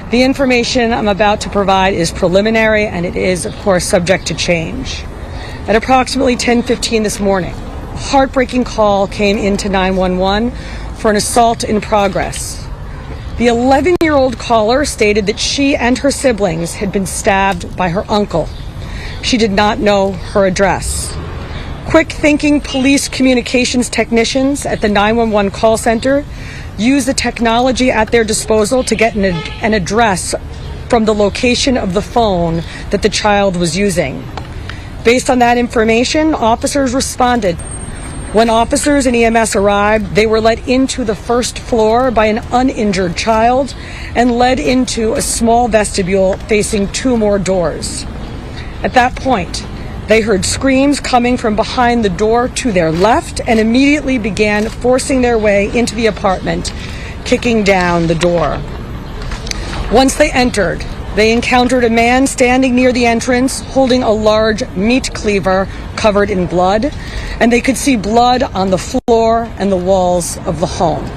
The information I'm about to provide is preliminary, and it is, of course, subject to change. At approximately 10:15 this morning, a heartbreaking call came into 911 for an assault in progress. The 11-year-old caller stated that she and her siblings had been stabbed by her uncle. She did not know her address. Quick-thinking police communications technicians at the 911 call center used the technology at their disposal to get an address from the location of the phone that the child was using. Based on that information, officers responded. When officers and EMS arrived, they were led into the first floor by an uninjured child and led into a small vestibule facing two more doors. At that point, they heard screams coming from behind the door to their left and immediately began forcing their way into the apartment, kicking down the door. Once they entered, they encountered a man standing near the entrance holding a large meat cleaver covered in blood, and they could see blood on the floor and the walls of the home.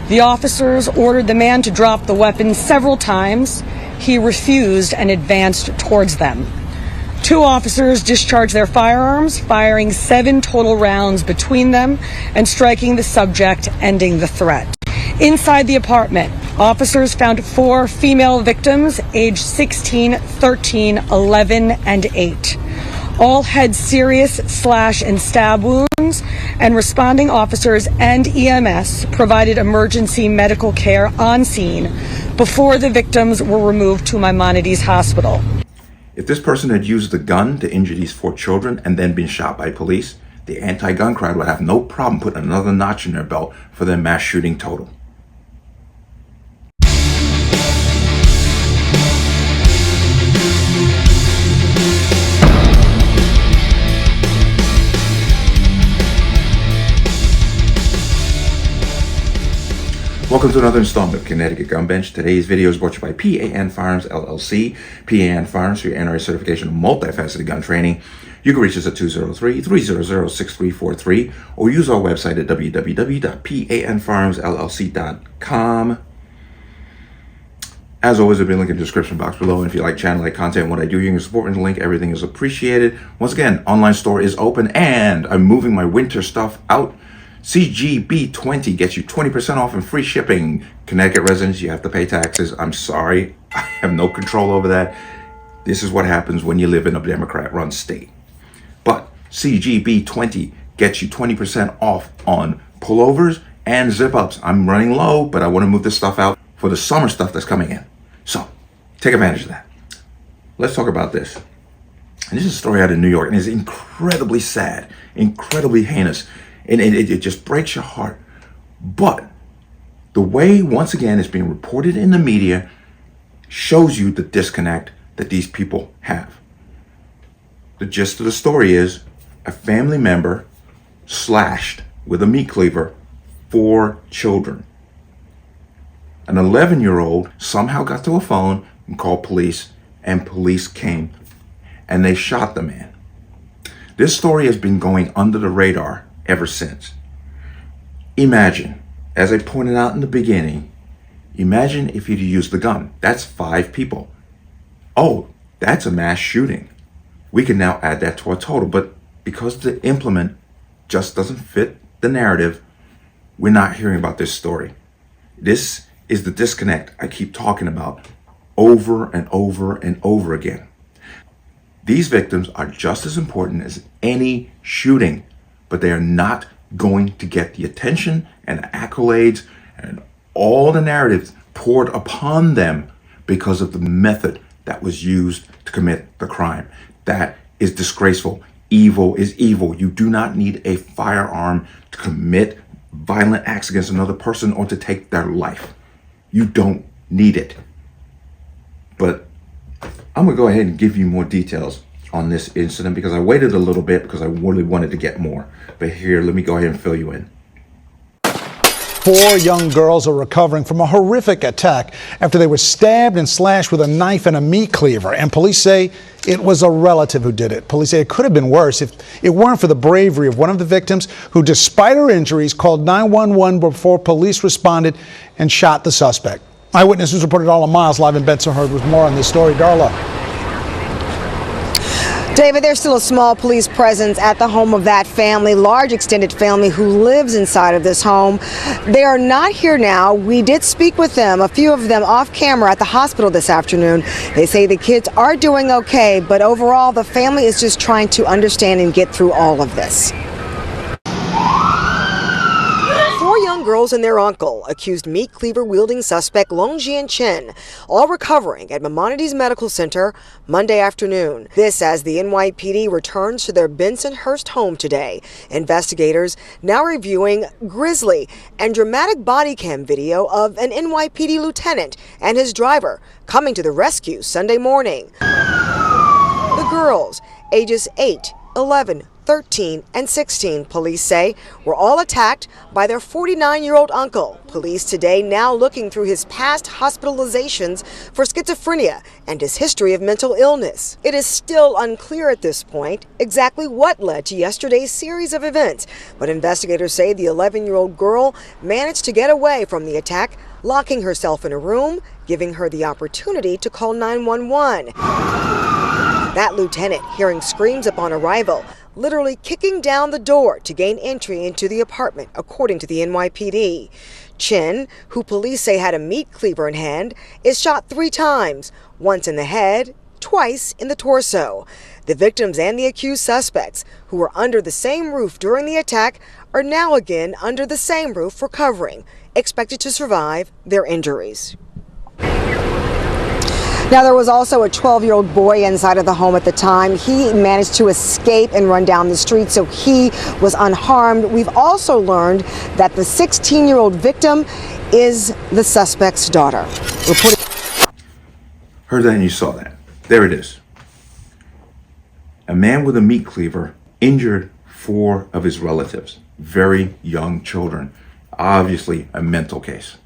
The officers ordered the man to drop the weapon several times. He refused and advanced towards them. Two officers discharged their firearms, firing 7 total rounds between them and striking the subject, ending the threat. Inside the apartment, officers found 4 female victims aged 16, 13, 11, and 8. All had serious slash and stab wounds, and responding officers and EMS provided emergency medical care on scene before the victims were removed to Maimonides Hospital. If this person had used the gun to injure these 4 children and then been shot by police, the anti-gun crowd would have no problem putting another notch in their belt for their mass shooting total. Welcome to another installment of Connecticut Gun Bench. Today's video is brought to you by P.A.N. Firearms, LLC. P.A.N. Firearms for your NRA certification of multifaceted gun training. You can reach us at 203-300-6343 or use our website at www.panfirearmsllc.com. As always, there'll be a link in the description box below. And if you like channel, like content, what I do, you can support me with the link. Everything is appreciated. Once again, online store is open and I'm moving my winter stuff out. CGB20 gets you 20% off and free shipping. Connecticut residents, you have to pay taxes. I'm sorry, I have no control over that. This is what happens when you live in a Democrat-run state. But CGB20 gets you 20% off on pullovers and zip-ups. I'm running low, but I want to move this stuff out for the summer stuff that's coming in. So, take advantage of that. Let's talk about this. And this is a story out of New York, and it's incredibly sad, incredibly heinous. And it just breaks your heart. But the way, once again, it's being reported in the media shows you the disconnect that these people have. The gist of the story is a family member slashed with a meat cleaver 4 children. An 11-year-old somehow got to a phone and called police, and police came and they shot the man. This story has been going under the radar ever since. Imagine, as I pointed out in the beginning, imagine if you'd used the gun. That's 5 people. Oh, that's a mass shooting. We can now add that to our total, but because the implement just doesn't fit the narrative, we're not hearing about this story. This is the disconnect I keep talking about over and over and over again. These victims are just as important as any shooting, but they are not going to get the attention and the accolades and all the narratives poured upon them because of the method that was used to commit the crime. That is disgraceful. Evil is evil. You do not need a firearm to commit violent acts against another person or to take their life. You don't need it. But I'm going to go ahead and give you more details on this incident because I waited a little bit because I really wanted to get more. But here, let me go ahead and fill you in. 4 young girls are recovering from a horrific attack after they were stabbed and slashed with a knife and a meat cleaver. And police say it was a relative who did it. Police say it could have been worse if it weren't for the bravery of one of the victims who, despite her injuries, called 911 before police responded and shot the suspect. Eyewitness News reporter Darla Miles live in Bensonhurst with more on this story. Darla. David, there's still a small police presence at the home of that family, large extended family who lives inside of this home. They are not here now. We did speak with them, a few of them off camera at the hospital this afternoon. They say the kids are doing okay, but overall the family is just trying to understand and get through all of this. 4 young girls and their uncle, accused meat cleaver wielding suspect Long Jian Chen, all recovering at Maimonides Medical Center Monday afternoon. This as the NYPD returns to their Bensonhurst home today. Investigators now reviewing grisly and dramatic body cam video of an NYPD lieutenant and his driver coming to the rescue Sunday morning. The girls, ages 8, 11, 13 and 16, police say, were all attacked by their 49-year-old uncle. Police today now looking through his past hospitalizations for schizophrenia and his history of mental illness. It is still unclear at this point exactly what led to yesterday's series of events, but investigators say the 11-year-old girl managed to get away from the attack, locking herself in a room, giving her the opportunity to call 911. That lieutenant, hearing screams upon arrival, literally kicking down the door to gain entry into the apartment, according to the NYPD. Chen, who police say had a meat cleaver in hand, is shot 3 times, once in the head, twice in the torso. The victims and the accused suspects, who were under the same roof during the attack, are now again under the same roof recovering, expected to survive their injuries. Now, there was also a 12-year-old boy inside of the home at the time. He managed to escape and run down the street, so he was unharmed. We've also learned that the 16-year-old victim is the suspect's daughter. Heard that and you saw that. There it is. A man with a meat cleaver injured 4 of his relatives, very young children. Obviously a mental case.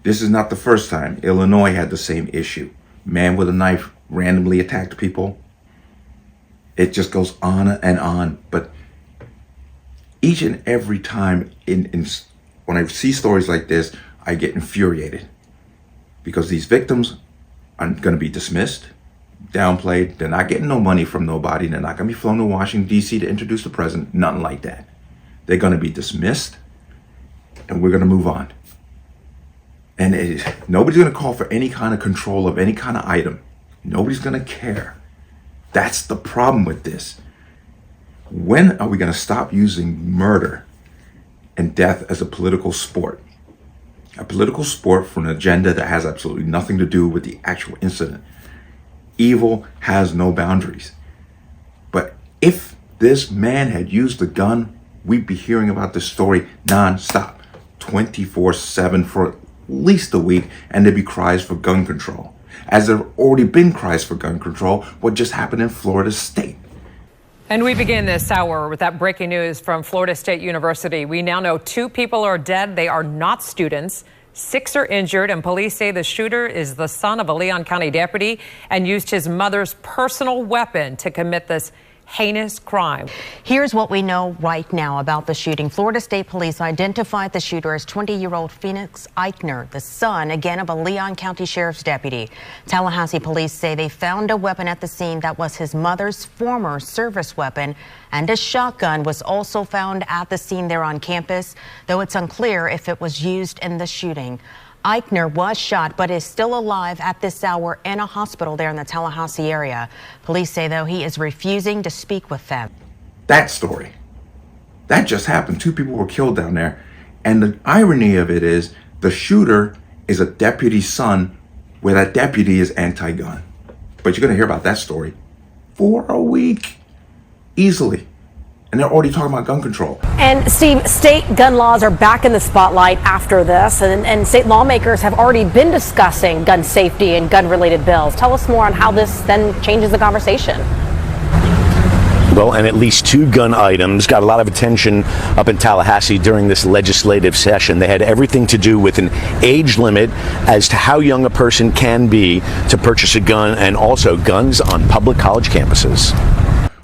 This is not the first time. Illinois had the same issue. Man with a knife randomly attacked people. It just goes on and on. But each and every time when I see stories like this, I get infuriated. Because these victims are going to be dismissed, downplayed. They're not getting no money from nobody. They're not going to be flown to Washington, D.C. to introduce the president. Nothing like that. They're going to be dismissed, and we're going to move on. And nobody's going to call for any kind of control of any kind of item. Nobody's going to care. That's the problem with this. When are we going to stop using murder and death as a political sport? A political sport for an agenda that has absolutely nothing to do with the actual incident. Evil has no boundaries. But if this man had used a gun, we'd be hearing about this story non-stop, 24/7 for at least a week, and there'd be cries for gun control. As there have already been cries for gun control, what just happened in Florida State. And we begin this hour with that breaking news from Florida State University. We now know 2 people are dead. They are not students. 6 are injured, and police say the shooter is the son of a Leon County deputy and used his mother's personal weapon to commit this heinous crime. Here's what we know right now about the shooting. Florida State Police identified the shooter as 20-year-old Phoenix Eichner, the son, again, of a Leon County Sheriff's deputy. Tallahassee police say they found a weapon at the scene that was his mother's former service weapon, and a shotgun was also found at the scene there on campus, though it's unclear if it was used in the shooting. Eichner was shot but is still alive at this hour in a hospital there in the Tallahassee area. Police say, though, he is refusing to speak with them. That story, that just happened. 2 people were killed down there. And the irony of it is the shooter is a deputy's son, where that deputy is anti-gun. But you're going to hear about that story for a week, easily. And they're already talking about gun control. And Steve, state gun laws are back in the spotlight after this, and state lawmakers have already been discussing gun safety and gun-related bills. Tell us more on how this then changes the conversation. Well, and at least 2 gun items got a lot of attention up in Tallahassee during this legislative session. They had everything to do with an age limit as to how young a person can be to purchase a gun, and also guns on public college campuses.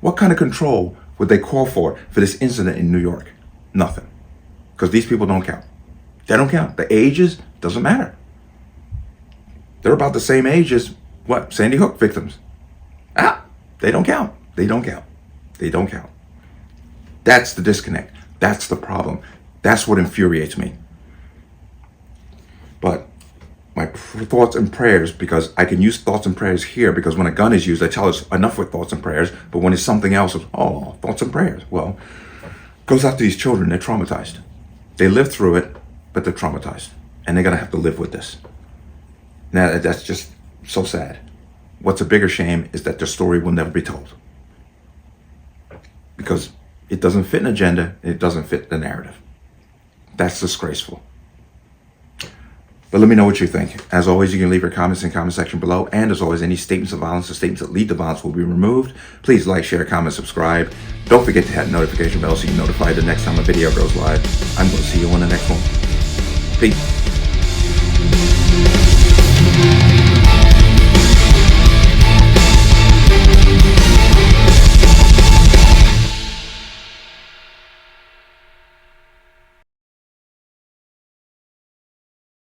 What kind of control would they call for this incident in New York? Nothing. Because these people don't count. They don't count. The ages doesn't matter. They're about the same age as what? Sandy Hook victims. They don't count. They don't count. They don't count. That's the disconnect. That's the problem. That's what infuriates me. But my thoughts and prayers, because I can use thoughts and prayers here, because when a gun is used, I tell us enough with thoughts and prayers, but when it's something else, it's, oh, thoughts and prayers. Well, goes out to these children. They're traumatized. They lived through it, but they're traumatized. And they're going to have to live with this. Now, that's just so sad. What's a bigger shame is that their story will never be told. Because it doesn't fit an agenda, and it doesn't fit the narrative. That's disgraceful. But let me know what you think. As always, you can leave your comments in the comment section below. And as always, any statements of violence or statements that lead to violence will be removed. Please like, share, comment, subscribe. Don't forget to hit the notification bell so you're notified the next time a video goes live. I'm going to see you on the next one. Peace.